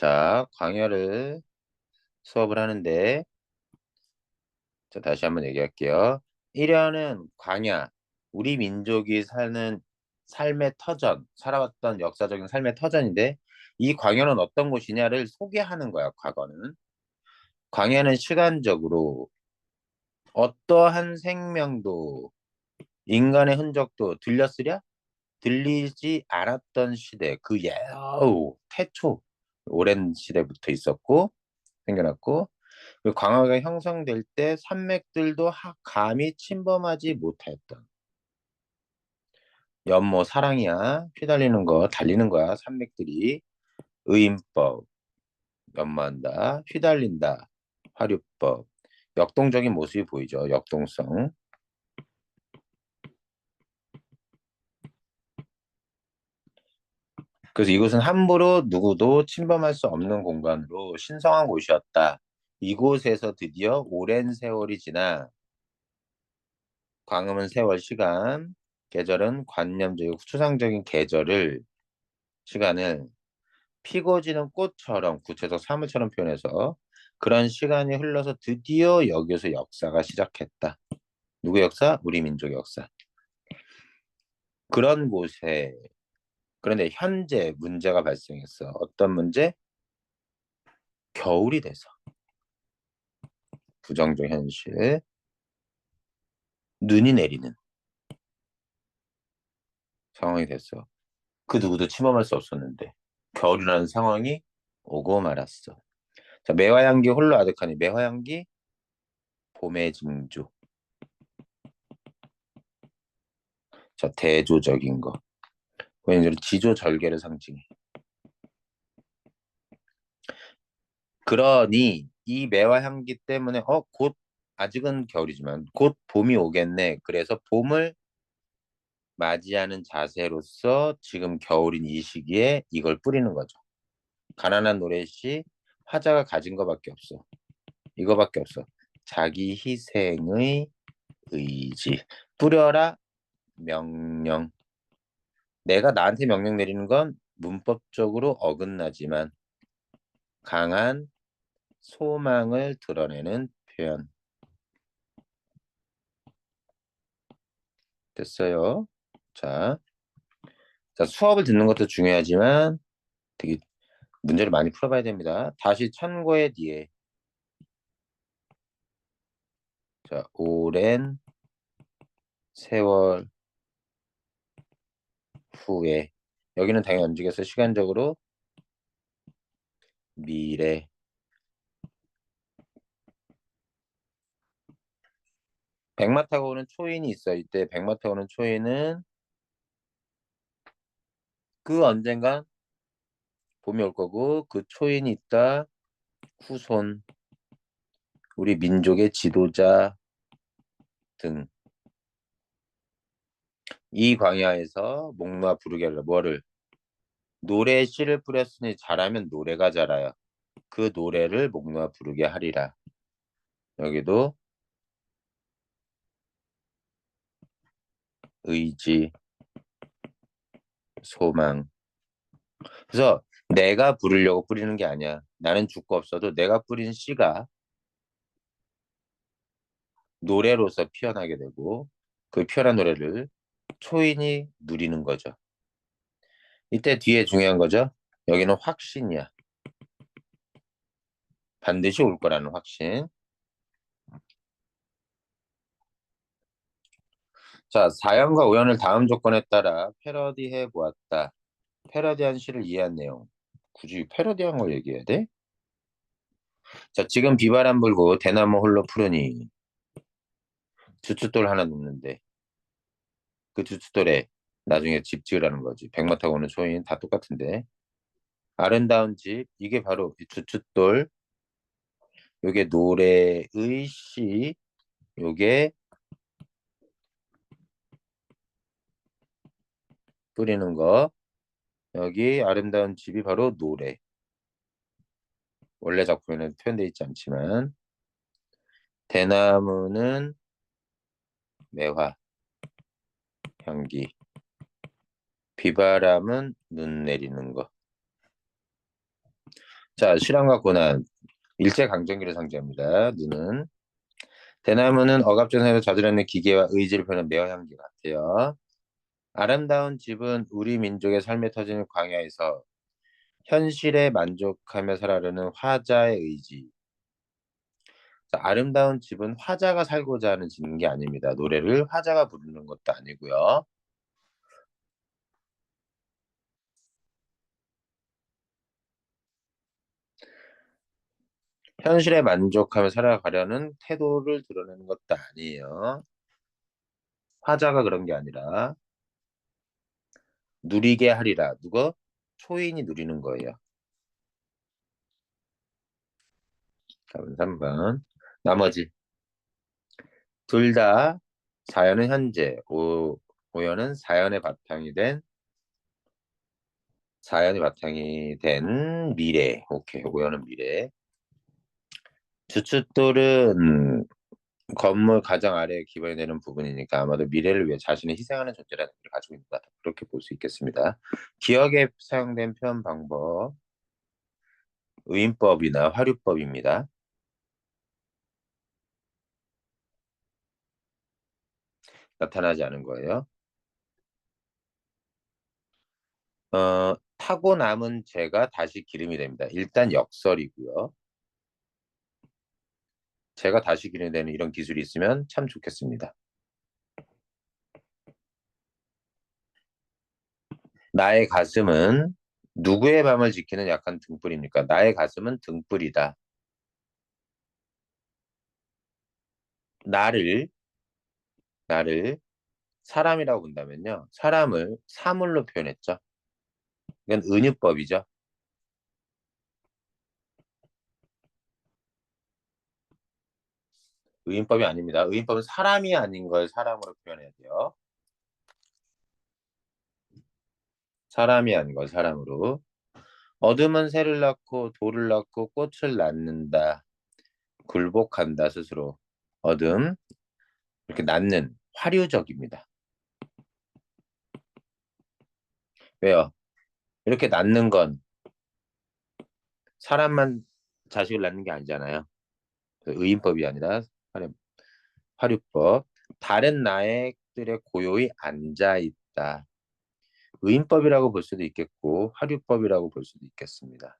자, 광야를 수업을 하는데, 자, 다시 한번 얘기할게요. 1회는 광야, 우리 민족이 사는 삶의 터전, 살아왔던 역사적인 삶의 터전인데, 이 광야는 어떤 곳이냐를 소개하는 거야, 과거는. 광야는 시간적으로 어떠한 생명도, 인간의 흔적도 들렸으랴? 들리지 않았던 시대, 태초, 오랜 시대부터 있었고, 생겨났고, 그 광화가 형성될 때 산맥들도 감히 침범하지 못하였던 연모 사랑이야. 휘달리는 거 달리는 거야. 산맥들이 의인법 연마한다. 휘달린다. 화류법 역동적인 모습이 보이죠. 역동성. 그래서 이곳은 함부로 누구도 침범할 수 없는 공간으로 신성한 곳이었다. 이곳에서 드디어 오랜 세월이 지나 광음은 세월 시간, 계절은 관념적이고 추상적인 시간을 피고 지는 꽃처럼 구체적 사물처럼 표현해서 그런 시간이 흘러서 드디어 여기서 역사가 시작했다. 누구 역사? 우리 민족의 역사. 그런 곳에 그런데 현재 문제가 발생했어. 어떤 문제? 겨울이 돼서 부정적 현실, 눈이 내리는 상황이 됐어. 그 누구도 침범할 수 없었는데 겨울이라는 상황이 오고 말았어. 자, 매화향기 홀로 아득하니 매화향기 봄의 징조. 자, 대조적인 거. 왜냐면 지조절개를 상징해. 그러니 이 매화향기 때문에 곧 아직은 겨울이지만 곧 봄이 오겠네. 그래서 봄을 맞이하는 자세로서 지금 겨울인 이 시기에 이걸 뿌리는 거죠. 가난한 노래시 화자가 가진 것밖에 없어. 이거밖에 없어. 자기 희생의 의지. 뿌려라 명령. 내가 나한테 명령 내리는 건 문법적으로 어긋나지만 강한 소망을 드러내는 표현. 됐어요. 자, 자, 수업을 듣는 것도 중요하지만 되게 문제를 많이 풀어봐야 됩니다. 다시 천고의 뒤에. 자, 오랜 세월 후에. 여기는 당연히 움직여서 시간적으로 미래. 백마 타고 오는 초인이 있어. 이때 백마 타고 오는 초인은 그 언젠간 봄이 올 거고 그 초인이 있다. 후손, 우리 민족의 지도자 등. 이 광야에서 목놓아 부르게 하려 뭐를 노래에 씨를 뿌렸으니 잘하면 노래가 자라요. 그 노래를 목놓아 부르게 하리라. 여기도 의지, 소망. 그래서 내가 부르려고 뿌리는 게 아니야. 나는 죽고 없어도 내가 뿌린 씨가 노래로서 피어나게 되고 그 피어난 노래를 초인이 누리는 거죠. 이때 뒤에 중요한 거죠. 여기는 확신이야. 반드시 올 거라는 확신. 자, 4연과 5연을 다음 조건에 따라 패러디해 보았다. 패러디한 시를 이해한 내용. 굳이 패러디한 걸 얘기해야 돼? 자, 지금 비바람 불고 대나무 홀로 푸르니 주춧돌 하나 놓는데 그 주춧돌에 나중에 집 지으라는 거지. 백마 타고 오는 소인 다 똑같은데. 아름다운 집, 이게 바로 이 주춧돌, 요게 노래의 시, 요게 뿌리는 거. 여기 아름다운 집이 바로 노래. 원래 작품에는 표현되어 있지 않지만 대나무는 매화, 향기, 비바람은 눈 내리는 거. 자, 실험과 고난. 일제강점기를 상징합니다. 눈은. 대나무는 억압전선에서 저지르는 기계와 의지를 표현한 매화향기 같아요. 아름다운 집은 우리 민족의 삶에 터지는 광야에서 현실에 만족하며 살아가는 화자의 의지. 자, 아름다운 집은 화자가 살고자 하는 짓는 게 아닙니다. 노래를 화자가 부르는 것도 아니고요. 현실에 만족하며 살아가려는 태도를 드러내는 것도 아니에요. 화자가 그런 게 아니라 누리게 하리라. 누가? 초인이 누리는 거예요. 다음 3번. 나머지 둘 다 자연은 현재, 오연은 자연의 바탕이 된 미래. 오케이. 오연은 미래. 주춧돌은 건물 가장 아래에 기반이 되는 부분이니까 아마도 미래를 위해 자신을 희생하는 존재라는 걸 가지고 있는 것 같다. 그렇게 볼 수 있겠습니다. 기억에 사용된 표현 방법, 의인법이나 화류법입니다. 나타나지 않은 거예요. 타고 남은 재가 다시 기름이 됩니다. 일단 역설이고요. 재가 다시 기름이 되는 이런 기술이 있으면 참 좋겠습니다. 나의 가슴은 누구의 밤을 지키는 약한 등불입니까? 나의 가슴은 등불이다. 나를, 나를 사람이라고 본다면요. 사람을 사물로 표현했죠. 이건 은유법이죠. 의인법이 아닙니다. 의인법은 사람이 아닌 걸 사람으로 표현해야 돼요. 사람이 아닌 걸 사람으로. 어둠은 새를 낳고 돌을 낳고 꽃을 낳는다. 굴복한다 스스로. 어둠 이렇게 낳는 화류적입니다. 왜요? 이렇게 낳는 건 사람만 자식을 낳는 게 아니잖아요. 의인법이 아니라 화류법. 다른 나액들의 고요히 앉아 있다. 의인법이라고 볼 수도 있겠고 화류법이라고 볼 수도 있겠습니다.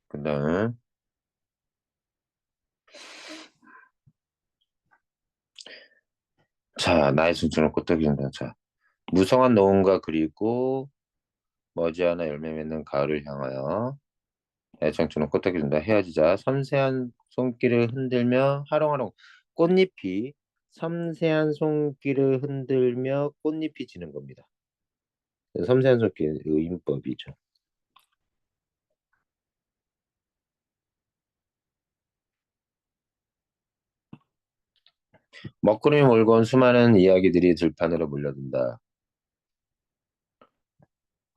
그다음 자 나의 순천을 꽃떡이는다. 자 무성한 노음과 그리고 머지않아 열매 맺는 가을을 향하여 애청초는 꽃떡이는다. 헤어지자 섬세한 손길을 흔들며 하롱하롱 꽃잎이 섬세한 손길을 흔들며 꽃잎이 지는 겁니다. 섬세한 손길 의인법이죠. 먹구름이 몰고 온 수많은 이야기들이 들판으로 몰려든다.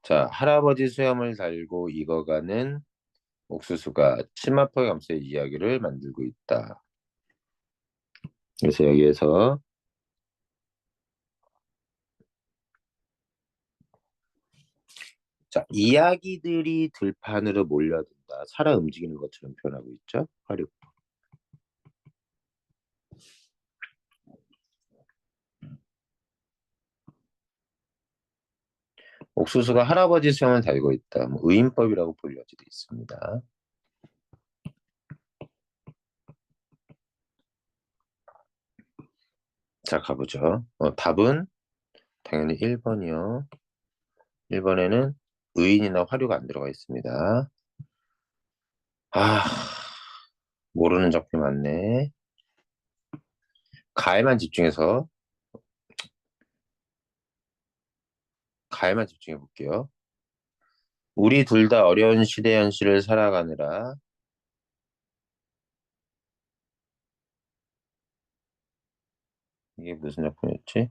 자, 할아버지 수염을 달고 익어가는 옥수수가 치마포 감스의 이야기를 만들고 있다. 그래서 여기에서 자, 이야기들이 들판으로 몰려든다. 살아 움직이는 것처럼 표현하고 있죠. 화류. 옥수수가 할아버지 수염을 달고 있다. 뭐 의인법이라고 볼 여지도 있습니다. 자, 가보죠. 답은 당연히 1번이요. 1번에는 의인이나 화류가 안 들어가 있습니다. 아, 모르는 적이 많네. 가에만 집중해서 가에만 집중해 볼게요. 우리 둘 다 어려운 시대 현실을 살아가느라 이게 무슨 작품이었지?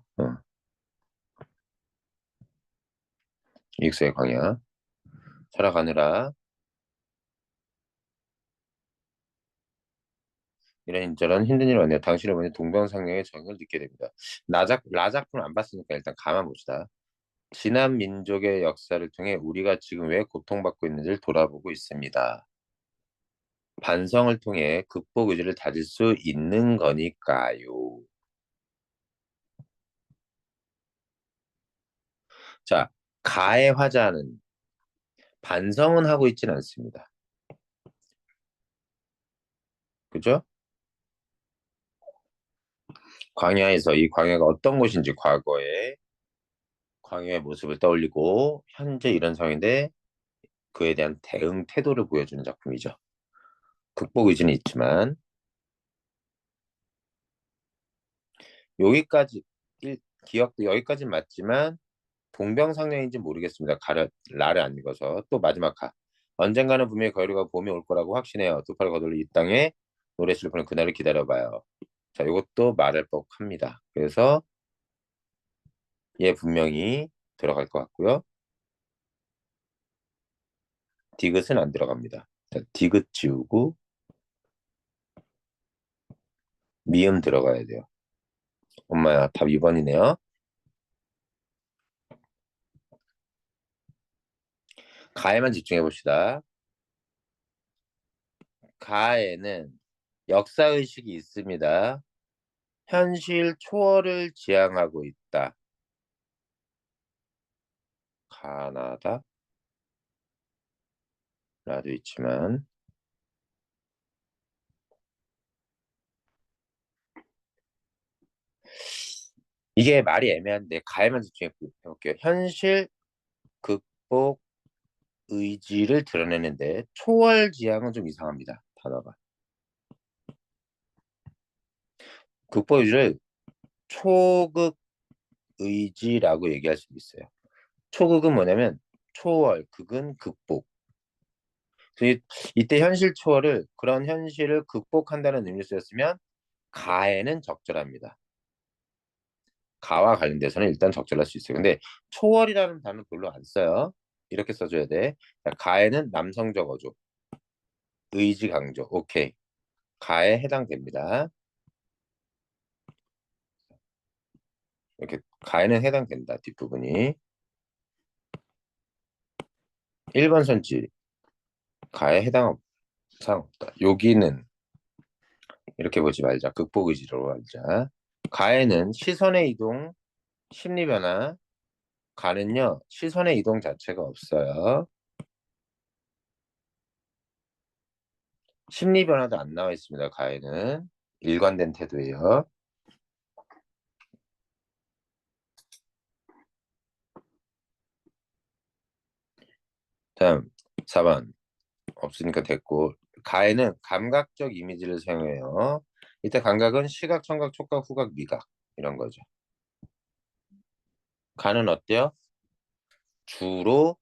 이익수의 광야 살아가느라 이런저런 힘든 일을 왔네요. 당신을 보니 동병상련의 정을 느끼게 됩니다. 라작품 안 봤으니까 일단 가만 봅시다. 지난 민족의 역사를 통해 우리가 지금 왜 고통받고 있는지를 돌아보고 있습니다. 반성을 통해 극복 의지를 다질 수 있는 거니까요. 자, 가의 화자는 반성은 하고 있진 않습니다. 그죠? 광야에서 이 광야가 어떤 곳인지 과거에 광야의 모습을 떠올리고 현재 이런 상황인데 그에 대한 대응 태도를 보여주는 작품이죠. 극복 의지는 있지만 여기까지 기억도 여기까지 맞지만 동병상련인지 모르겠습니다. 라를 안 읽어서 또 마지막 가. 언젠가는 분명히 거리가 봄이 올 거라고 확신해요. 두 팔 거둘러 이 땅에 노래시를 부는 그날을 기다려봐요. 자, 이것도 말할 법합니다. 그래서 얘 분명히 들어갈 것 같고요. 디귿은 안 들어갑니다. 자, 디귿 지우고 미음 들어가야 돼요. 엄마야, 답 2번이네요. 가에만 집중해 봅시다. 가에는 역사의식이 있습니다. 현실 초월을 지향하고 있다. 가나다? 라도 있지만 이게 말이 애매한데 가에만 집중해 볼게요. 현실 극복 의지를 드러내는데 초월 지향은 좀 이상합니다. 단어가. 극복 의지를 초극 의지라고 얘기할 수도 있어요. 초극은 뭐냐면 초월, 극은 극복. 이때 현실 초월을 그런 현실을 극복한다는 의미로 쓰였으면 가에는 적절합니다. 가와 관련돼서는 일단 적절할 수 있어요. 근데 초월이라는 단어 별로 안 써요. 이렇게 써줘야 돼. 가에는 남성적 어조, 의지 강조. 오케이. 가에 해당됩니다. 이렇게 가에는 해당된다. 뒷부분이. 1번 선지 가에 해당 사항 없다. 여기는 이렇게 보지 말자. 극복 의지로 하자. 가에는 시선의 이동, 심리 변화. 가는요 시선의 이동 자체가 없어요. 심리 변화도 안 나와 있습니다. 가에는 일관된 태도예요. 다음 4번 없으니까 됐고 가에는 감각적 이미지를 사용해요. 이때 감각은 시각, 청각, 촉각, 후각, 미각 이런 거죠. 가는 어때요? 주로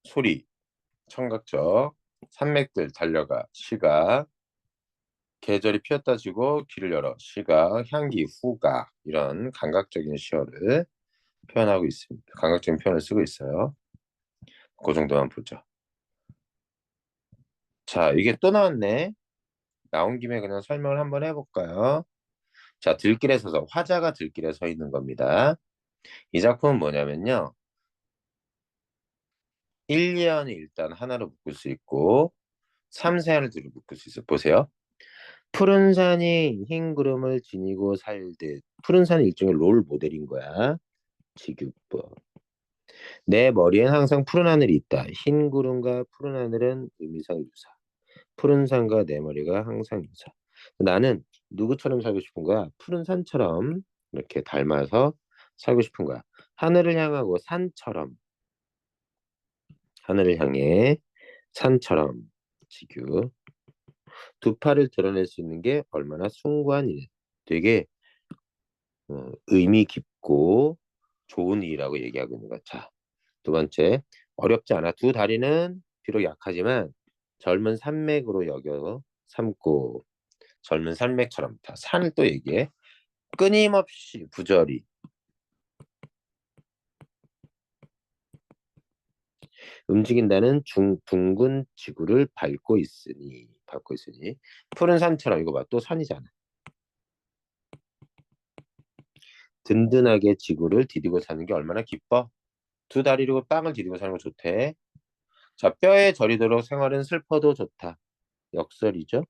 소리, 청각적, 산맥들 달려가 시각, 계절이 피었다 지고 길을 열어 시각, 향기, 후각 이런 감각적인 시어를 표현하고 있습니다. 감각적인 표현을 쓰고 있어요. 그 정도만 보죠. 자, 이게 또 나왔네. 나온 김에 그냥 설명을 한번 해볼까요? 자, 들길에 서서 화자가 들길에 서 있는 겁니다. 이 작품은 뭐냐면요. 1, 2화는 일단 하나로 묶을 수 있고 3, 4화를 둘로 묶을 수 있어요. 보세요. 푸른 산이 흰 구름을 지니고 살듯 푸른 산이 일종의 롤 모델인 거야. 지규법. 내 머리엔 항상 푸른 하늘이 있다. 흰 구름과 푸른 하늘은 의미상 유사. 푸른 산과 내 머리가 항상 유사. 나는 누구처럼 살고 싶은 거야? 푸른 산처럼 이렇게 닮아서 살고 싶은 거야. 하늘을 향하고 산처럼 하늘을 향해 산처럼 지규 두 팔을 드러낼 수 있는 게 얼마나 숭고한 일. 되게 의미 깊고 좋은 일이라고 얘기하고 있는 거야. 자, 두 번째 어렵지 않아. 두 다리는 비록 약하지만 젊은 산맥으로 여겨 삼고 젊은 산맥처럼 다 산을 또 얘기해. 끊임없이 부절히 움직인다는 둥근 지구를 밟고 있으니 푸른 산처럼 이거 봐 또 산이잖아. 든든하게 지구를 디디고 사는 게 얼마나 기뻐. 두 다리로 땅을 디디고 사는 거 좋대. 자, 뼈에 저리도록 생활은 슬퍼도 좋다. 역설이죠.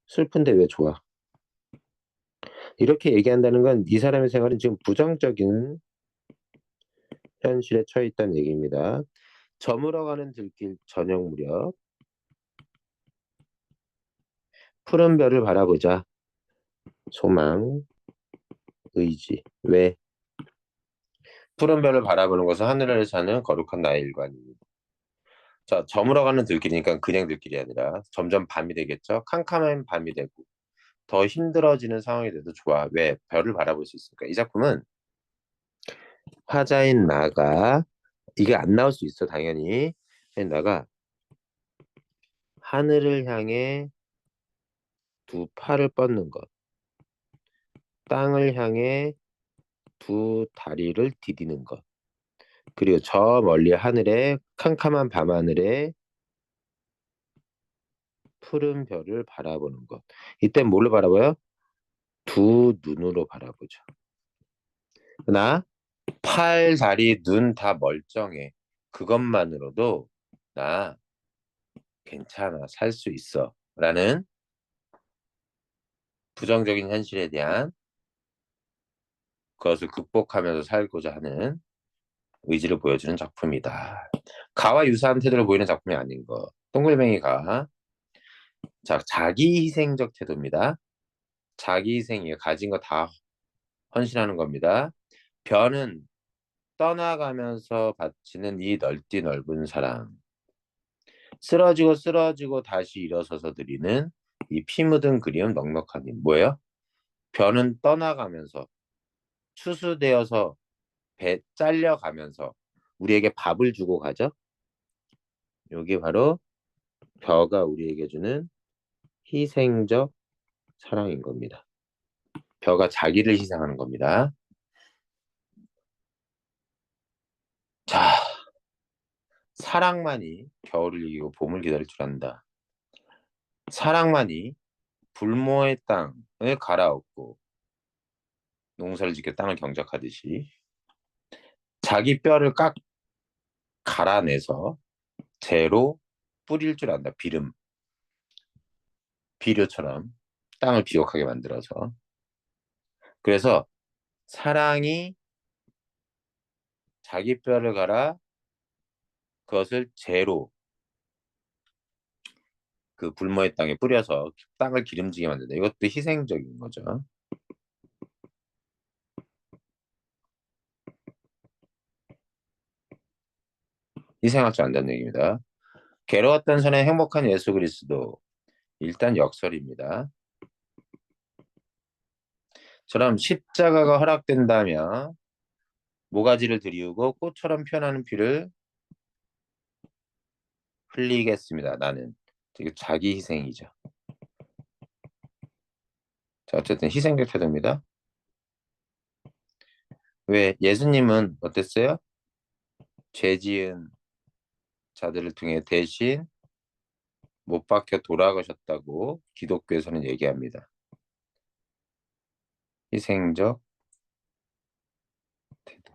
슬픈데 왜 좋아? 이렇게 얘기한다는 건 이 사람의 생활은 지금 부정적인 현실에 처해 있다는 얘기입니다. 저물어가는 들길 저녁 무렵 푸른 별을 바라보자. 소망, 의지. 왜? 푸른 별을 바라보는 것은 하늘을 사는 거룩한 나의 일관입니다. 자, 저물어가는 들길이니까 그냥 들길이 아니라 점점 밤이 되겠죠. 캄캄한 밤이 되고 더 힘들어지는 상황이 돼도 좋아. 왜? 별을 바라볼 수 있으니까. 이 작품은 화자인 나가 이게 안 나올 수 있어 당연히. 나가 하늘을 향해 두 팔을 뻗는 것, 땅을 향해 두 다리를 디디는 것, 그리고 저 멀리 하늘에 캄캄한 밤하늘에 푸른 별을 바라보는 것. 이때 뭘로 바라봐요? 두 눈으로 바라보죠. 나 팔, 다리, 눈 다 멀쩡해. 그것만으로도 나 괜찮아, 살 수 있어. 라는 부정적인 현실에 대한 그것을 극복하면서 살고자 하는 의지를 보여주는 작품이다. 가와 유사한 태도를 보이는 작품이 아닌 거. 동글뱅이가 자, 자기 희생적 태도입니다. 자기 희생이에요. 가진 거 다 헌신하는 겁니다. 변은 떠나가면서 바치는 이 넓디 넓은 사랑. 쓰러지고 쓰러지고 다시 일어서서 드리는 이 피 묻은 그리움 넉넉한 힘. 뭐예요? 변은 떠나가면서 추수되어서 배 잘려가면서 우리에게 밥을 주고 가죠. 이게 바로 벼가 우리에게 주는 희생적 사랑인 겁니다. 벼가 자기를 희생하는 겁니다. 자, 사랑만이 겨울을 이기고 봄을 기다릴 줄 안다. 사랑만이 불모의 땅을 갈아엎고 농사를 짓게 땅을 경작하듯이 자기 뼈를 깍 갈아내서 재로 뿌릴 줄 안다. 비료처럼 땅을 비옥하게 만들어서. 그래서 사랑이 자기 뼈를 갈아 그것을 재로 그 불모의 땅에 뿌려서 땅을 기름지게 만든다. 이것도 희생적인 거죠. 희생할 줄 안다는 얘기입니다. 괴로웠던 선의 행복한 예수 그리스도. 일단 역설입니다. 처럼 십자가가 허락된다면 모가지를 들이우고 꽃처럼 피어나는 피를 흘리겠습니다. 나는. 이게 자기 희생이죠. 자, 어쨌든 희생적 태도입니다. 왜 예수님은 어땠어요? 죄 지은 자들을 통해 대신 못 박혀 돌아가셨다고 기독교에서는 얘기합니다. 희생적 태도.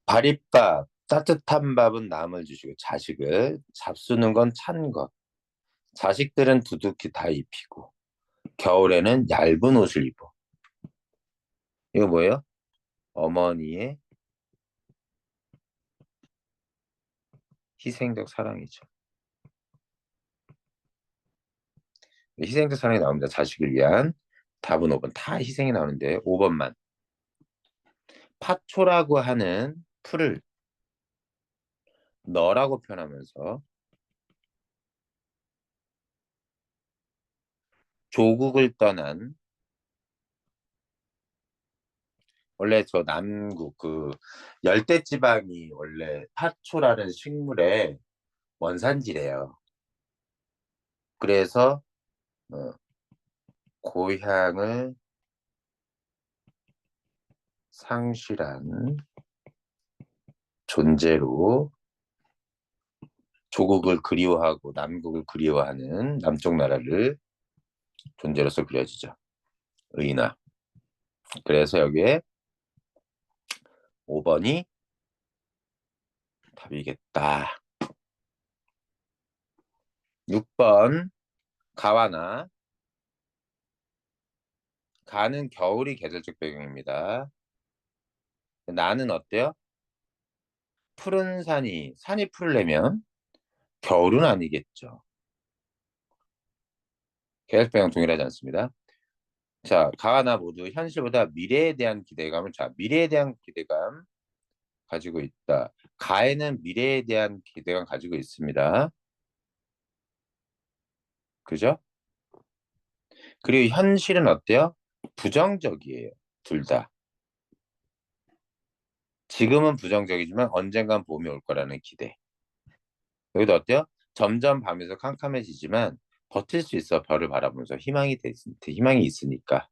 바리밥, 따뜻한 밥은 남을 주시고 자식을 잡수는 건 찬 것. 자식들은 두둑히 다 입히고 겨울에는 얇은 옷을 입어. 이거 뭐예요? 어머니의 희생적 사랑이죠. 희생적 사랑이 나옵니다. 자식을 위한 답은 5번. 다 희생이 나오는데 5번만. 파초라고 하는 풀을 너라고 표현하면서 조국을 떠난 원래 저 남국 그 열대지방이 원래 파초라는 식물의 원산지래요. 그래서 어, 고향을 상실한 존재로 조국을 그리워하고 남국을 그리워하는 남쪽 나라를 존재로서 그려지죠. 의인화. 그래서 여기에 5번이 답이겠다. 6번 가와나. 가는 겨울이 계절적 배경입니다. 나는 어때요? 푸른 산이 푸르려면 겨울은 아니겠죠. 계절적 배경 동일하지 않습니다. 자, 가와 나 모두 현실보다 미래에 대한 기대감을, 자, 미래에 대한 기대감 가지고 있다. 가에는 미래에 대한 기대감 가지고 있습니다. 그죠? 그리고 현실은 어때요? 부정적이에요. 둘 다. 지금은 부정적이지만 언젠간 봄이 올 거라는 기대. 여기도 어때요? 점점 밤에서 캄캄해지지만 버틸 수 있어. 별을 바라보면서 희망이 있으니까.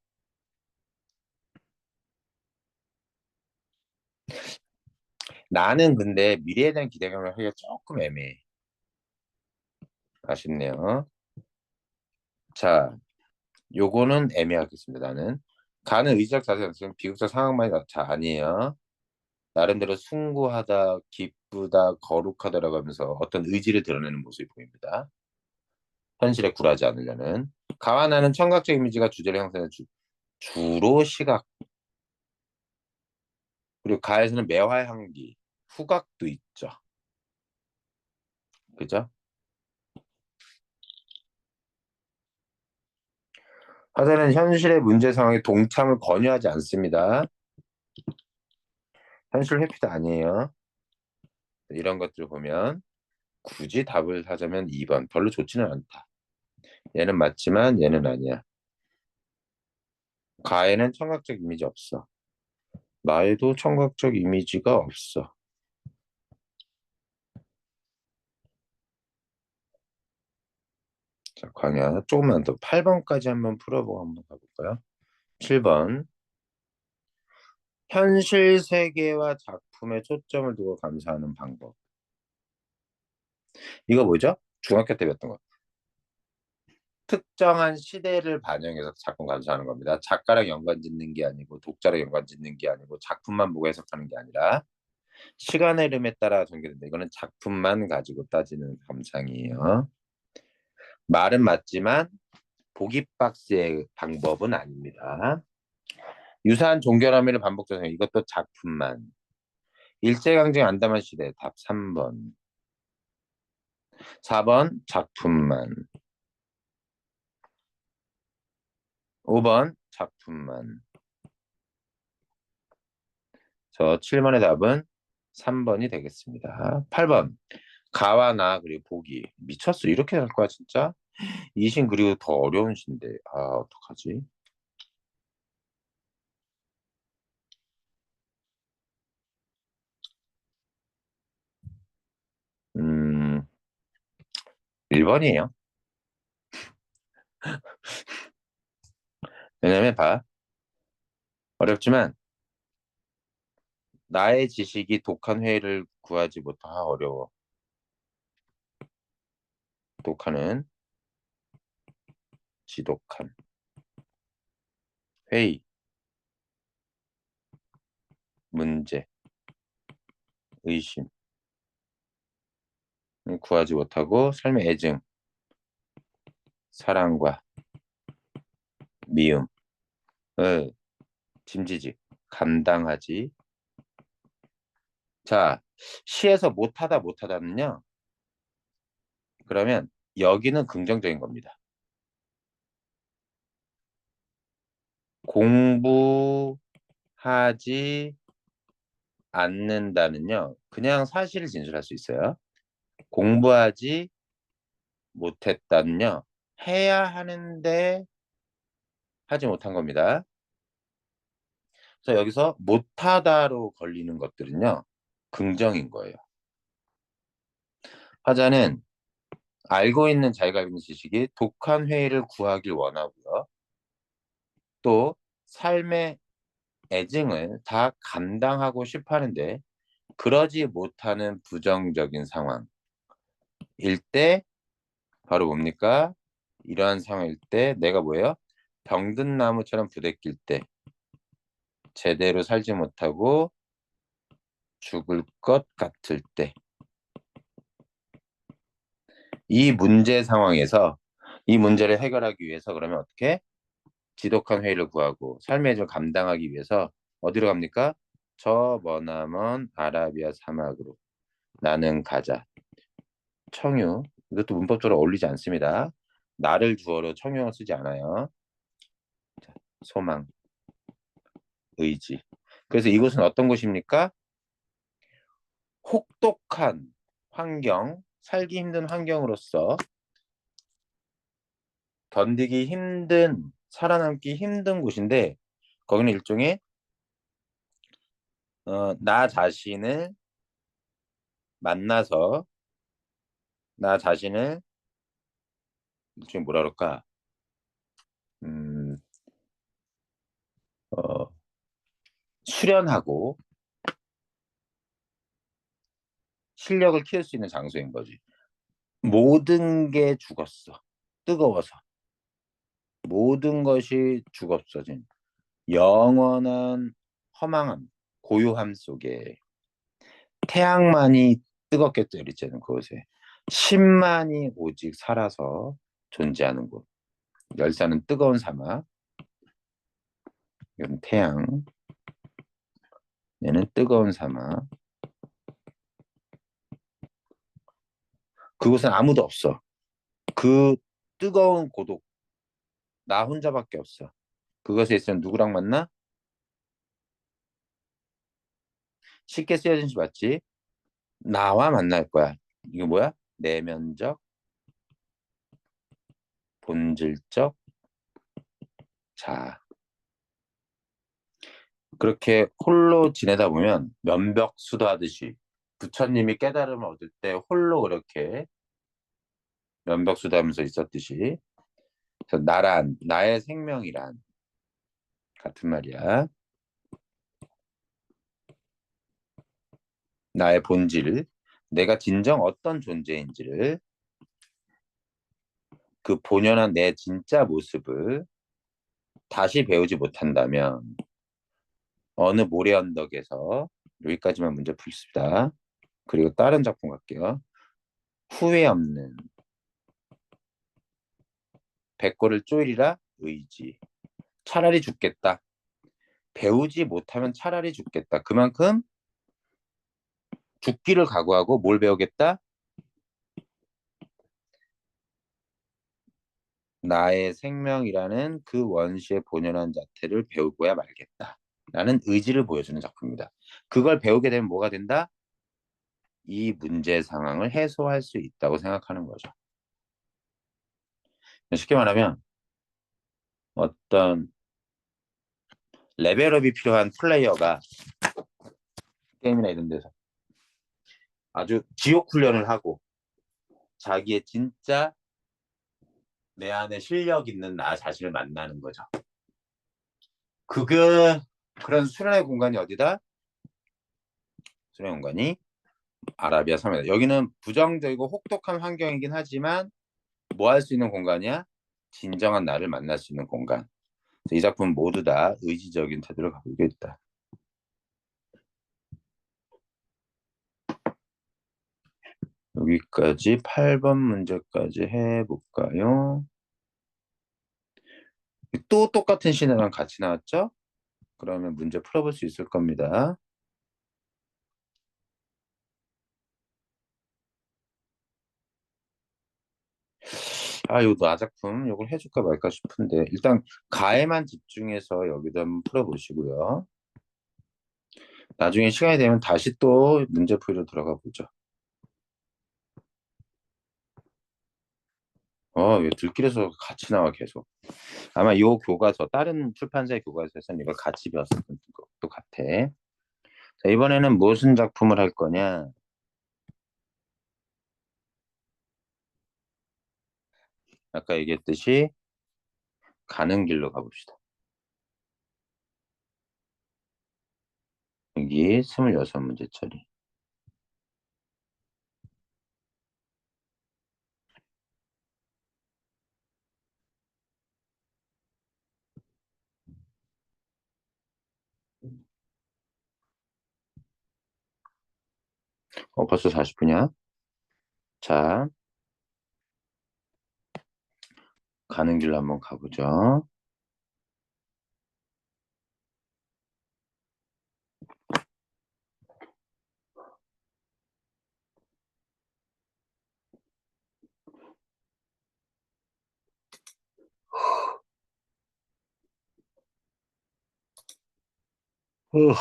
나는 근데 미래에 대한 기대감을 하기가 조금 애매해. 아쉽네요. 자, 요거는 애매하겠습니다. 나는 가는 의지적 자세 연습은 비극적 상황만이 자 아니에요. 나름대로 숭고하다, 기쁘다, 거룩하다라고 하면서 어떤 의지를 드러내는 모습이 보입니다. 현실에 굴하지 않으려는. 가와 나는 청각적 이미지가 주제를 형성하는 주로 시각. 그리고 가에서는 매화 향기, 후각도 있죠. 그죠? 화자는 현실의 문제 상황에 동참을 권유하지 않습니다. 현실 회피도 아니에요. 이런 것들 보면 굳이 답을 하자면 2번. 별로 좋지는 않다. 얘는 맞지만 얘는 아니야. 가에는 청각적 이미지 없어. 나에도 청각적 이미지가 없어. 자, 광야 조금만 더 8번까지 한번 풀어보고 한번 가볼까요? 7번. 현실 세계와 작품에 초점을 두고 감상하는 방법. 이거 뭐죠? 중학교 때 배웠던 거. 특정한 시대를 반영해서 작품 감상하는 겁니다. 작가랑 연관 짓는 게 아니고 독자랑 연관 짓는 게 아니고 작품만 보고 해석하는 게 아니라 시간의 흐름에 따라 전개된다. 이거는 작품만 가지고 따지는 감상이에요. 말은 맞지만 보기 박스의 방법은 아닙니다. 유사한 종결 함의를 반복적으로 이것도 작품만. 일제강점기 안담한 시대 답 3번. 4번 작품만. 5번 작품만. 저 7번의 답은 3번이 되겠습니다. 8번 가와 나 그리고 보기. 미쳤어. 이렇게 할 거야 진짜? 이 신 그리고 더 어려운 신데. 아 어떡하지? 1번이에요. 왜냐면 봐. 어렵지만 나의 지식이 독한 회의를 구하지 못하 어려워. 독하는 지독한 회의, 문제, 의심 구하지 못하고 삶의 애증, 사랑과 미움을 짐지지 감당하지. 자, 시에서 못하다는요. 그러면 여기는 긍정적인 겁니다. 공부하지 않는다는요. 그냥 사실을 진술할 수 있어요. 공부하지 못했다는요. 해야 하는데 하지 못한 겁니다. 그래서 여기서 못하다로 걸리는 것들은요. 긍정인 거예요. 화자는 알고 있는 자기가 알고 있는 지식이 독한 회의를 구하길 원하고요. 또 삶의 애증을 다 감당하고 싶어 하는데 그러지 못하는 부정적인 상황일 때 바로 뭡니까? 이러한 상황일 때 내가 뭐예요? 병든 나무처럼 부대낄 때, 제대로 살지 못하고 죽을 것 같을 때, 이 문제 상황에서 이 문제를 해결하기 위해서 그러면 어떻게? 지독한 회의를 구하고 삶의 질 감당하기 위해서 어디로 갑니까? 저 머나먼 아라비아 사막으로 나는 가자. 청유. 이것도 문법적으로 어울리지 않습니다. 나를 주어로 청유어 쓰지 않아요. 소망, 의지. 그래서 이곳은 어떤 곳입니까? 혹독한 환경, 살기 힘든 환경으로서 견디기 힘든, 살아남기 힘든 곳인데 거기는 일종의 나 자신을 만나서 나 자신을 일종의 뭐라 그럴까? 음, 어, 수련하고 실력을 키울 수 있는 장소인 거지. 모든 게 죽었어. 뜨거워서. 모든 것이 죽었어진. 영원한 허망함, 고요함 속에 태양만이 뜨겁게 떠있지는 그곳에 신만이 오직 살아서 존재하는 곳. 열사는 뜨거운 사막, 이건 태양, 얘는 뜨거운 사막. 그곳은 아무도 없어. 그 뜨거운 고독, 나 혼자밖에 없어. 그것에 있으면 누구랑 만나? 쉽게 쓰여진 시 맞지? 나와 만날 거야. 이게 뭐야? 내면적, 본질적 자. 그렇게 홀로 지내다 보면 면벽수도하듯이 부처님이 깨달음을 얻을 때 홀로 그렇게 면벽수도하면서 있었듯이 그래서 나란 나의 생명이란 같은 말이야. 나의 본질, 내가 진정 어떤 존재인지를 그 본연한 내 진짜 모습을 다시 배우지 못한다면 어느 모래 언덕에서 여기까지만 문제 풀습니다. 그리고 다른 작품 갈게요. 후회 없는 백골을 쪼이리라 의지. 차라리 죽겠다. 배우지 못하면 차라리 죽겠다. 그만큼 죽기를 각오하고 뭘 배우겠다? 나의 생명이라는 그 원시의 본연한 자태를 배우고야 말겠다. 라는 의지를 보여주는 작품입니다. 그걸 배우게 되면 뭐가 된다? 이 문제 상황을 해소할 수 있다고 생각하는 거죠. 쉽게 말하면 어떤 레벨업이 필요한 플레이어가 게임이나 이런 데서 아주 지옥 훈련을 하고 자기의 진짜 내 안에 실력 있는 나 자신을 만나는 거죠. 그게 그런 수련의 공간이 어디다? 수련의 공간이 아라비아 섬이다. 여기는 부정적이고 혹독한 환경이긴 하지만 뭐 할 수 있는 공간이야? 진정한 나를 만날 수 있는 공간. 이 작품 모두 다 의지적인 태도를 가지고 있다. 여기까지 8번 문제까지 해볼까요? 또 똑같은 시나리오랑 같이 나왔죠? 그러면 문제 풀어볼 수 있을 겁니다. 요 나작품 요걸 해줄까 말까 싶은데 일단 가에만 집중해서 여기도 한번 풀어보시고요. 나중에 시간이 되면 다시 또 문제풀이로 들어가 보죠. 왜 들길에서 같이 나와 계속. 아마 요 교과서 다른 출판사의 교과서에서는 이걸 같이 배웠었던 것도 같아. 자, 이번에는 무슨 작품을 할 거냐? 아까 얘기했듯이 가는 길로 가봅시다. 여기 26문제짜리. 벌써 40분이야? 자, 가는 길로 한번 가보죠. 후,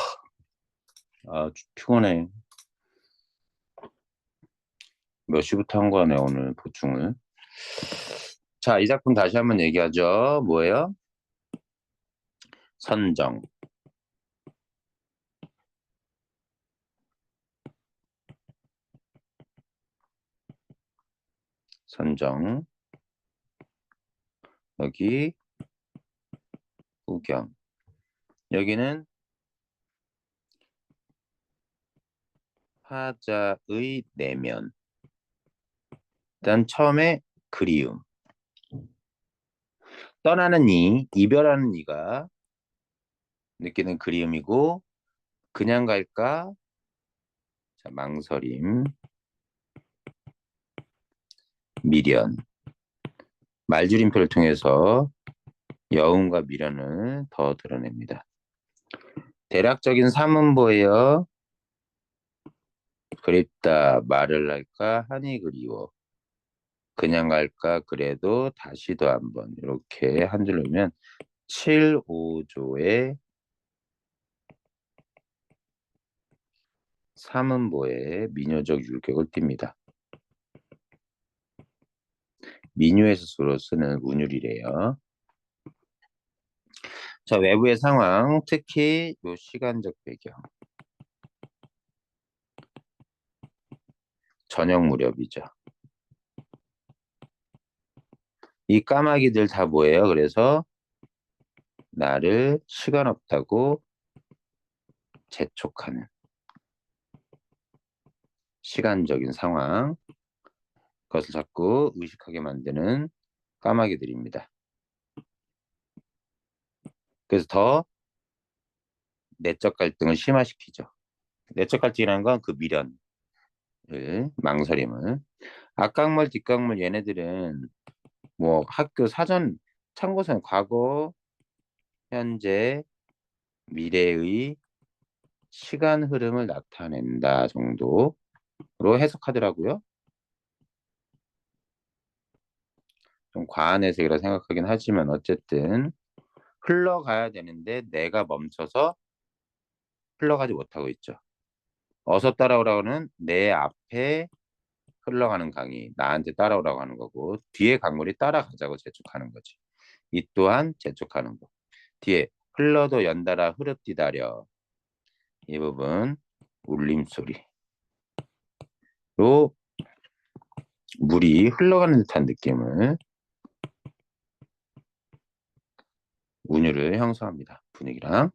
피곤해. 몇 시부터 한 거네, 오늘 보충을. 자, 이 작품 다시 한번 얘기하죠. 뭐예요? 선정. 선정. 여기 구경. 여기는 화자의 내면. 일단 처음에 그리움. 떠나는 이별하는 이가 느끼는 그리움이고, 그냥 갈까? 자, 망설임, 미련. 말줄임표를 통해서 여운과 미련을 더 드러냅니다. 대략적인 삼음보예요. 그립다, 말을 할까? 한이 그리워. 그냥 갈까? 그래도 다시 더 한번. 이렇게 한 줄로 면 7, 5조의 삼음보의 민요적 율격을 띱니다. 민요에서 주로 쓰는 운율이래요. 자, 외부의 상황, 특히 요 시간적 배경. 저녁 무렵이죠. 이 까마귀들 다 뭐예요? 그래서 나를 시간 없다고 재촉하는 시간적인 상황, 그것을 자꾸 의식하게 만드는 까마귀들입니다. 그래서 더 내적 갈등을 심화시키죠. 내적 갈등이라는 건 그 미련을, 망설임을. 앞각물, 뒷각물 얘네들은 뭐 학교 사전 참고서는 과거, 현재, 미래의 시간 흐름을 나타낸다 정도로 해석하더라고요. 좀 과한 해석이라 생각하긴 하지만 어쨌든 흘러가야 되는데 내가 멈춰서 흘러가지 못하고 있죠. 어서 따라오라고는 내 앞에 흘러가는 강이 나한테 따라오라고 하는 거고, 뒤에 강물이 따라가자고 재촉하는 거지. 이 또한 재촉하는 거. 뒤에 흘러도 연달아 흐르디다려. 이 부분 울림소리로 물이 흘러가는 듯한 느낌을, 운율을 형성합니다. 분위기랑.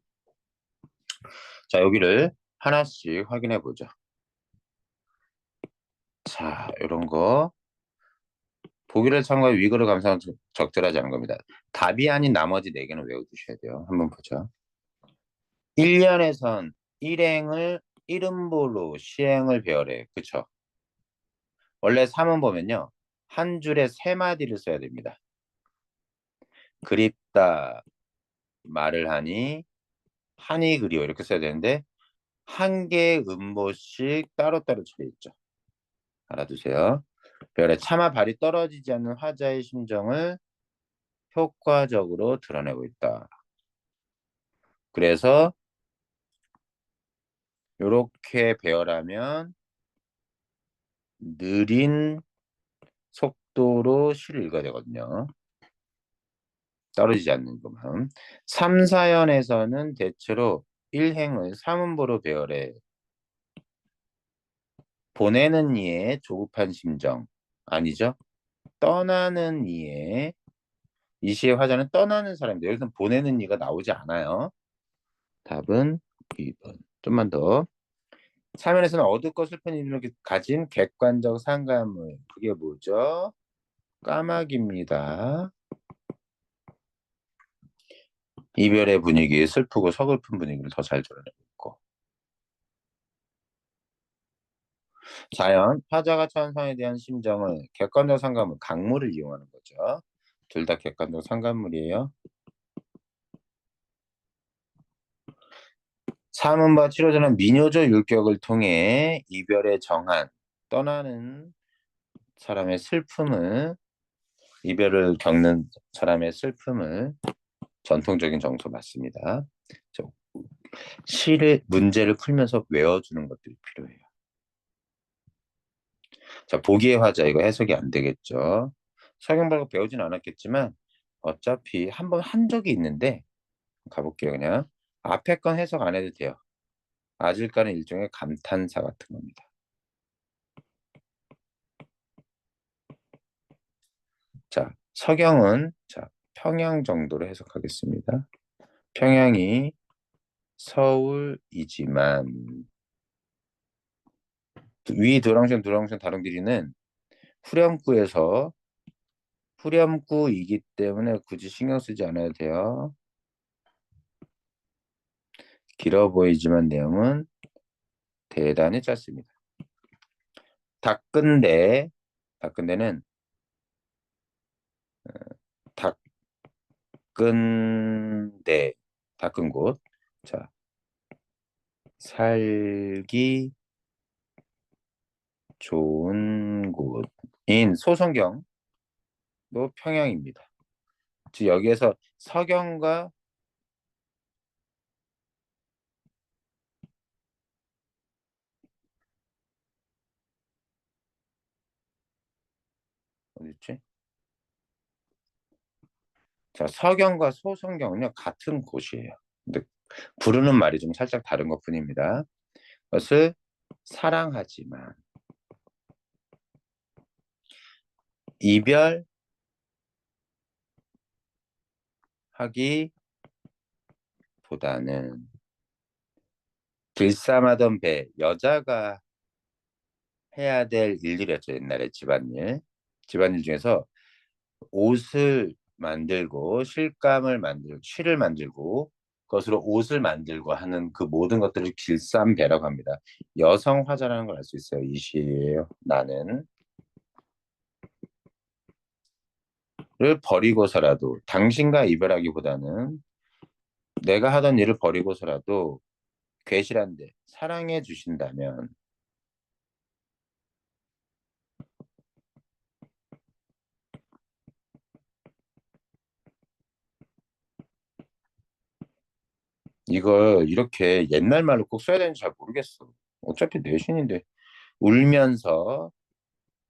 자, 여기를 하나씩 확인해 보죠. 자, 이런 거 보기를 참고해 위그를 감상은 적절하지 않은 겁니다. 답이 아닌 나머지 4개는 외워두셔야 돼요. 한번 보죠. 1년에선 일행을 이름보로 시행을 배열해. 그쵸? 원래 3은 보면요. 한 줄에 3마디를 써야 됩니다. 그립다 말을 하니 한이 그리워 이렇게 써야 되는데 한 개의 음보씩 따로따로 처리해 있죠. 알아두세요. 별에 차마 발이 떨어지지 않는 화자의 심정을 효과적으로 드러내고 있다. 그래서 이렇게 배열하면 느린 속도로 시를 읽어야 되거든요. 떨어지지 않는 것만. 3, 4연에서는 대체로 1행을 3음보로 배열해. 보내는 이의 조급한 심정. 아니죠? 떠나는 이의, 이 시의 화자는 떠나는 사람인데 여기서 보내는 이가 나오지 않아요. 답은 2번. 좀만 더. 사면에서는 어둡고 슬픈 이미를 가진 객관적 상감을. 그게 뭐죠? 까마귀입니다. 이별의 분위기, 슬프고 서글픈 분위기를 더 잘 드러내고 있고. 자연, 화자가 처한 상에 대한 심정을 객관적 상감을, 강물을 이용하는 거죠. 둘 다 객관적 상감물이에요. 사문과 치료자는 미녀조 율격을 통해 이별의 정한, 떠나는 사람의 슬픔을, 이별을 겪는 사람의 슬픔을 전통적인 정서 맞습니다. 시를 문제를 풀면서 외워주는 것들이 필요해요. 자, 보기의 화자 이거 해석이 안 되겠죠. 서경발고 배우진 않았겠지만 어차피 한 번 한 적이 있는데 가볼게요. 그냥 앞에 건 해석 안 해도 돼요. 아질까는 일종의 감탄사 같은 겁니다. 자, 서경은 자 평양 정도로 해석하겠습니다. 평양이 서울이지만 위 도랑정 다른 길이는 후렴구에서 후렴구이기 때문에 굳이 신경 쓰지 않아도 돼요. 길어 보이지만 내용은 대단히 짧습니다. 닦은데는 닦은데 닦은 곳. 자, 살기 좋은 곳인 소성경도 평양입니다. 즉 여기에서 서경과 어디지? 자, 서경과 소성경은요 같은 곳이에요. 근데 부르는 말이 좀 살짝 다른 것뿐입니다. 그것을 사랑하지만 이별하기보다는 길쌈하던 배, 여자가 해야 될 일들이었죠. 옛날에 집안일 중에서 옷을 만들고 실감을 만들고 실을 만들고 그것으로 옷을 만들고 하는 그 모든 것들을 길쌈배라고 합니다. 여성 화자라는 걸 알 수 있어요. 이 시예요. 나는 를 버리고서라도 당신과 이별하기보다는 내가 하던 일을 버리고서라도 괴실한데 사랑해 주신다면 이걸 이렇게 옛날 말로 꼭 써야 되는지 잘 모르겠어. 어차피 내신인데 울면서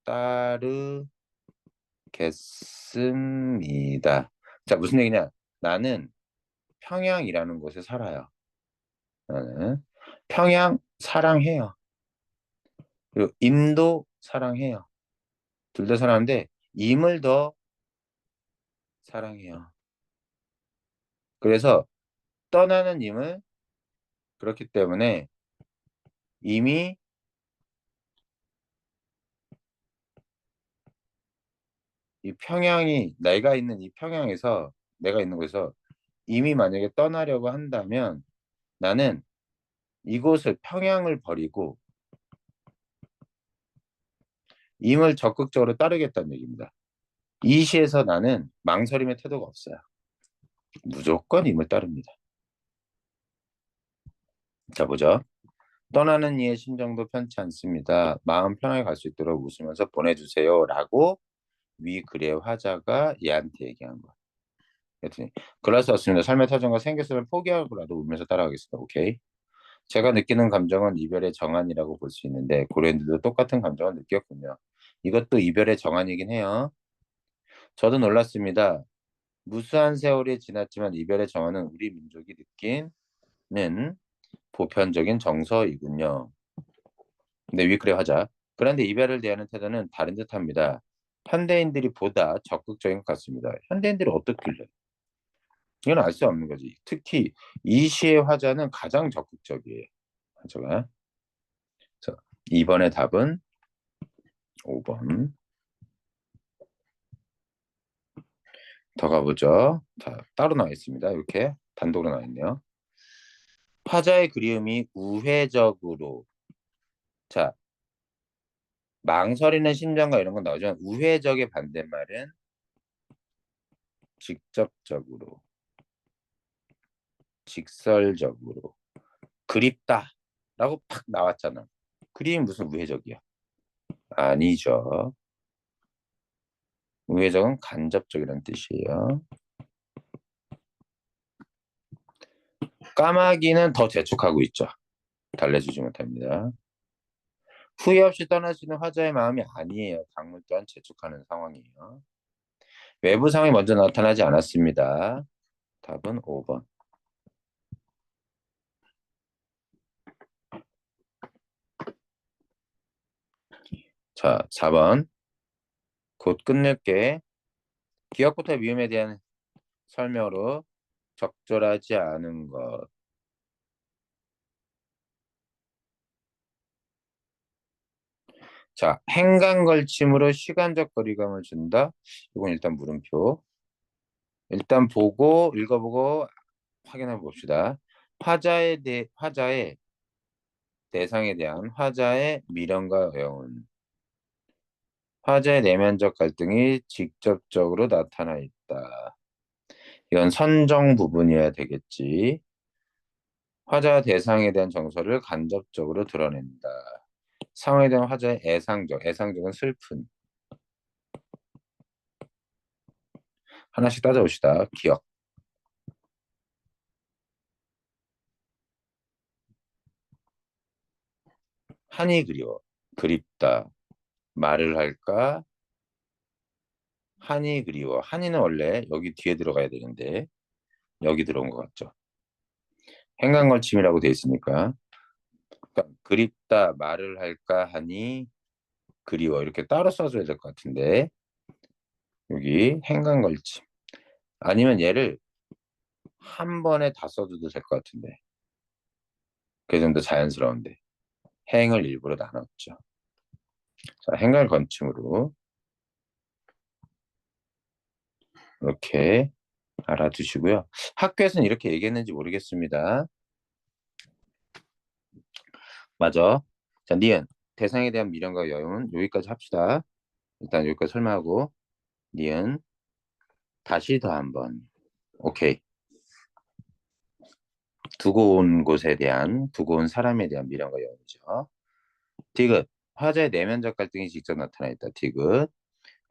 따르겠습니다. 자, 무슨 얘기냐? 나는 평양이라는 곳에 살아요. 나는 평양 사랑해요. 그리고 임도 사랑해요. 둘 다 사랑하는데 임을 더 사랑해요. 그래서 떠나는 임을 그렇기 때문에 임이 이 평양이 내가 있는 이 평양에서 내가 있는 곳에서 임이 만약에 떠나려고 한다면 나는 이곳을 평양을 버리고 임을 적극적으로 따르겠다는 얘기입니다. 이 시에서 나는 망설임의 태도가 없어요. 무조건 임을 따릅니다. 자, 보죠. 떠나는 이의 심정도 편치 않습니다. 마음 편하게 갈 수 있도록 웃으면서 보내주세요. 라고 위 글의 화자가 얘한테 얘기한 거야. 그랬더니 글라스 왔습니다. 삶의 터전과 생계성을 포기하고라도 울면서 따라가겠습니다. 오케이. 제가 느끼는 감정은 이별의 정한이라고 볼 수 있는데 고려인들도 똑같은 감정을 느꼈군요. 이것도 이별의 정한이긴 해요. 저도 놀랐습니다. 무수한 세월이 지났지만 이별의 정한은 우리 민족이 느끼는 보편적인 정서이군요. 근데 위클의 화자. 그런데 이별을 대하는 태도는 다른 듯합니다. 현대인들이 보다 적극적인 것 같습니다. 현대인들이 어떻길래? 이건 알 수 없는 거지. 특히 이 시의 화자는 가장 적극적이에요. 화자가. 자, 2번의 답은 5번. 더 가보죠. 자, 따로 나와 있습니다. 이렇게 단독으로 나와 있네요. 화자의 그리움이 우회적으로. 자, 망설이는 심정과 이런 건 나오지만 우회적의 반대말은 직접적으로, 직설적으로 그립다라고 팍 나왔잖아. 그림이 무슨 우회적이야? 아니죠. 우회적은 간접적이라는 뜻이에요. 까마귀는 더 재촉하고 있죠. 달래주지 못합니다. 후회 없이 떠나지는 화자의 마음이 아니에요. 강물 또한 재촉하는 상황이에요. 외부 상황이 먼저 나타나지 않았습니다. 답은 5번. 자, 4번. 곧 끝낼게. 기억부터 미움에 대한 설명으로 적절하지 않은 것. 자, 행간걸침으로 시간적 거리감을 준다. 이건 일단 물음표. 일단 보고 읽어보고 확인해 봅시다. 화자의 대상에 대한 화자의 미련과 애원. 화자의 내면적 갈등이 직접적으로 나타나 있다. 이건 선정 부분이어야 되겠지. 화자 대상에 대한 정서를 간접적으로 드러낸다. 상황에 대한 화자의 애상적은 슬픈. 하나씩 따져봅시다. 기억. 한이 그리워. 그립다. 말을 할까? 한이 그리워. 한이는 원래 여기 뒤에 들어가야 되는데 여기 들어온 것 같죠? 행간걸침이라고 돼 있으니까. 그러니까 그립다. 말을 할까? 하니 그리워. 이렇게 따로 써줘야 될 것 같은데 여기 행간걸침. 아니면 얘를 한 번에 다 써줘도 될 것 같은데 그게 좀 더 자연스러운데 행을 일부러 나눴죠. 자, 행간걸침으로 이렇게 알아두시고요. 학교에서는 이렇게 얘기했는지 모르겠습니다. 맞아. 자, 니은. 대상에 대한 미련과 여용은 여기까지 합시다. 일단 여기까지 설명하고 니은. 다시 더 한번. 오케이. 두고 온 사람에 대한 미련과 여용이죠. 디귿. 화자의 내면적 갈등이 직접 나타나 있다. 디귿.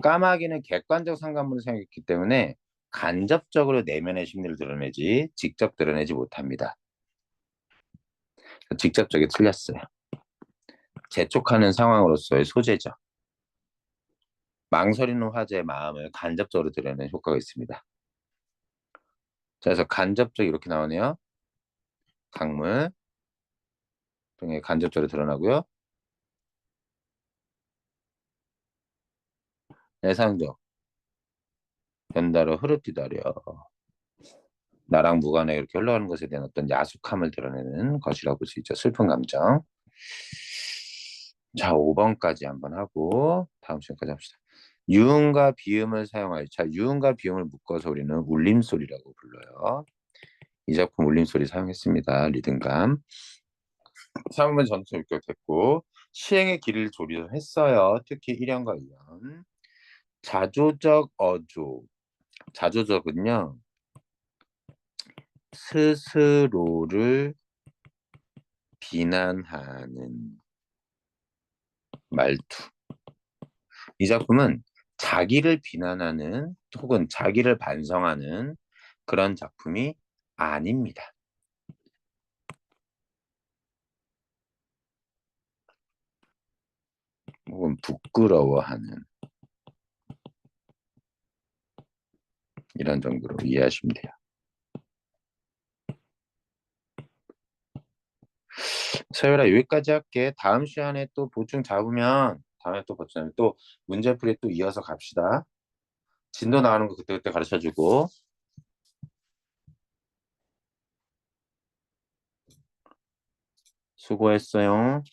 까마귀는 객관적 상관문을 사용했기 때문에 간접적으로 내면의 심리를 드러내지 직접 드러내지 못합니다. 직접적이 틀렸어요. 재촉하는 상황으로서의 소재죠. 망설이는 화제의 마음을 간접적으로 드러내는 효과가 있습니다. 자, 그래서 간접적 이렇게 나오네요. 강물 등에 간접적으로 드러나고요. 내상적 연달아 흐르뛰다려 나랑 무관하게 이렇게 흘러가는 것에 대한 어떤 야속함을 드러내는 것이라고 볼 수 있죠. 슬픈 감정. 자, 5번까지 한번 하고 다음 시간까지 합시다. 유음과 비음을 사용하여. 자, 유음과 비음을 묶어서 우리는 울림소리라고 불러요. 이 작품 울림소리 사용했습니다. 리듬감. 3번 전체 입력됐고 시행의 길을 조리했어요. 특히 1형과 2형. 자조적 어조. 자조적은요. 스스로를 비난하는 말투. 이 작품은 자기를 비난하는 혹은 자기를 반성하는 그런 작품이 아닙니다. 혹은 부끄러워하는 이런 정도로 이해하시면 돼요. 서열아 여기까지 할게. 다음 시간에 또 보충 잡으면 다음에 또 보충 또 문제풀이 또 이어서 갑시다. 진도 나오는 거 그때그때 가르쳐주고. 수고했어요.